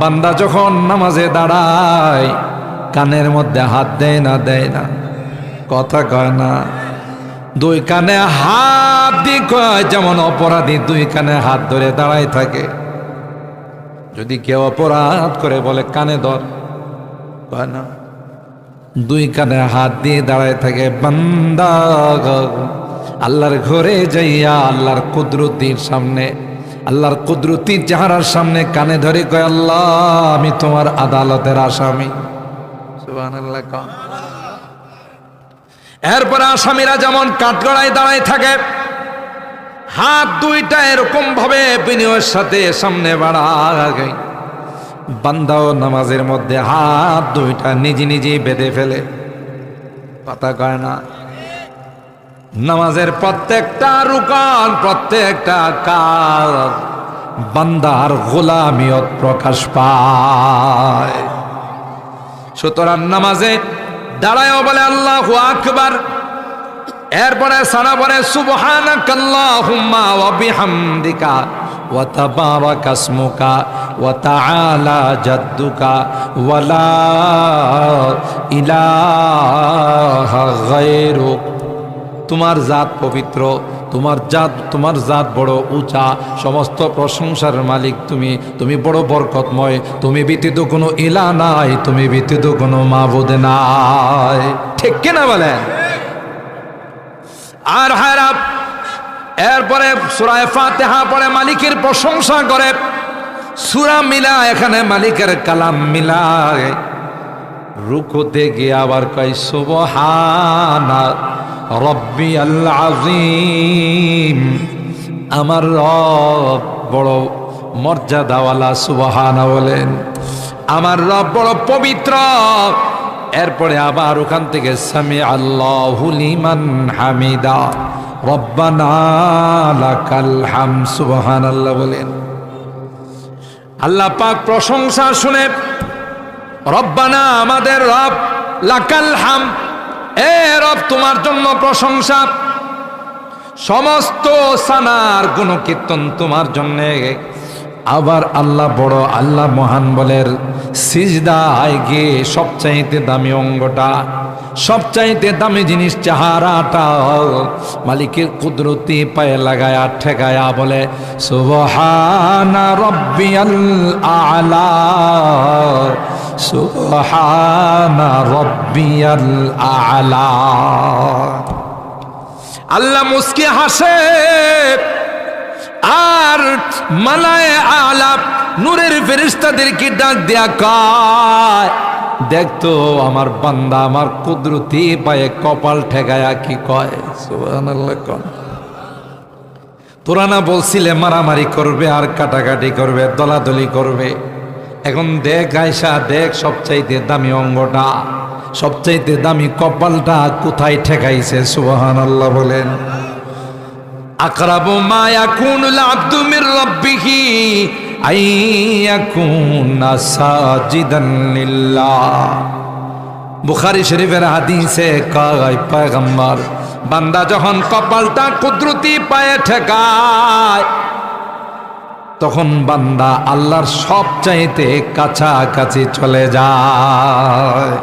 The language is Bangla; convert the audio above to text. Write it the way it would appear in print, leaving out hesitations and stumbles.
বান্দা যখন নামাজে দাঁড়ায় কানের মধ্যে হাত দেয় না, কথা কয় না, দুই কানে হাত দিয়ে কয়, যেমন অপরাধী দুই কানে হাত ধরে দাঁড়ায় থাকে। যদি কেউ অপরাধ করে বলে কানে ধর, কয় না, দুই কানে হাত দিয়ে দাঁড়ায় থাকে। বান্দা আল্লাহর ঘরে যাইয়া আল্লাহর কুদরতির সামনে, আল্লাহর কুদরতির চেহারার সামনে কানে ধরে কয়, আল্লাহ আমি তোমার আদালতের আসামি। সুবহানাল্লাহ। এরপরে আসামিরা যেমন কাঠগড়ায় দাঁড়ায় থাকে, হাত দুইটা এরকম ভাবে বিনয়ের সাথে সামনে বাড়ায়, বান্দাও নামাজের মধ্যে হাত দুইটা নিজে বেঁধে ফেলে, কথা কয় না। নামাজের প্রত্যেকটা রুকান, প্রত্যেকটা কাজ বান্দার গোলামিয়ত প্রকাশ পায়। সুতরাং নামাজে দাঁড়ায়ও বলে আল্লাহু আকবার, এরপরে সানা বলে সুবহানাকাল্লাহুম্মা ওয়া বিহামদিকা ওয়া তাবারাকা ইসমুকা ওয়া তাআলা জাদ্দুকা ওয়া লা ইলাহা গায়রুক। তোমার জাত পবিত্র, তোমার জাত বড় উঁচা, সমস্ত প্রশংসার মালিক তুমি, তুমি বড় বরকতময়, তুমি ব্যতীত কোনো ইলাহ নাই, তুমি ব্যতীত কোনো মাবুদ নাই। ঠিক কিনা বলেন? আর হায়রা এরপরে সূরা ফাতিহা পড়ে মালিকের প্রশংসা করে, সূরা মিলা এখানে মালিকের কালাম মিলায়, রুকুতে গিয়ে আবার কয় সুবহানা রব্বিয়াল আযীম, আমার রব বড় মর্যাদাওয়ালা, সুবহানা বলেন, আমার রব বড় পবিত্র। এরপরে আবার ওখান থেকে সামি আল্লাহু লিমান হামিদা রব্বানা লাকাল হামদ, সুবহানাল্লাহ বলেন। আল্লাহ পাক প্রশংসা শুনে, রব্বানা আমাদের রব, লাকাল হামদ এ রব তোমার জন্য প্রশংসা, সমস্ত সানার গুণকীর্তন তোমার জন্য। আবার আল্লাহ বড়, আল্লাহ মহান বলের সিজদায় গিয়ে সবচাইতে দামি অঙ্গটা, সবচাইতে দামি জিনিস চেহারাটা মালিকের কুদরতি পায়ে লাগায়া ঠেকায়া বলে সুবহানা রব্বিয়াল আ'লা, সুবহানা রব্বিয়াল আ'লা। আল্লাহ মুস্কি হাসে, আর মালায়ে আ'লা নূরের ফেরেশতাদেরকে ডাক দেয়া কয়, দেখতো আমার বান্দা আমার কুদরতি পায়ে কপাল ঠেকায়া কি কয়, সুবহানাল্লাহ। কোন তোরা না বলছিলে মারামারি করবে আর কাটাকাটি করবে, দলাদলি করবে, এখন দেখ আয়সা, দেখ সবচাইতে দামি অঙ্গটা, সবচাইতে দামি কপালটা কোথায় ঠেকাইছে, সুবহানাল্লাহ বলেন। আকরাবু মা ইয়াকুনুল আবদু মির রাব্বিহি আইয়াকুনা সাজিদান লিল্লাহ। বুখারী শরীফের হাদিসে কয় পয়গম্বর, বান্দা যখন কপালটা কুদরতি পায়ে ঠেকায় তখন বান্দা আল্লাহর সবচাইতে কাছাকাছি চলে যায়।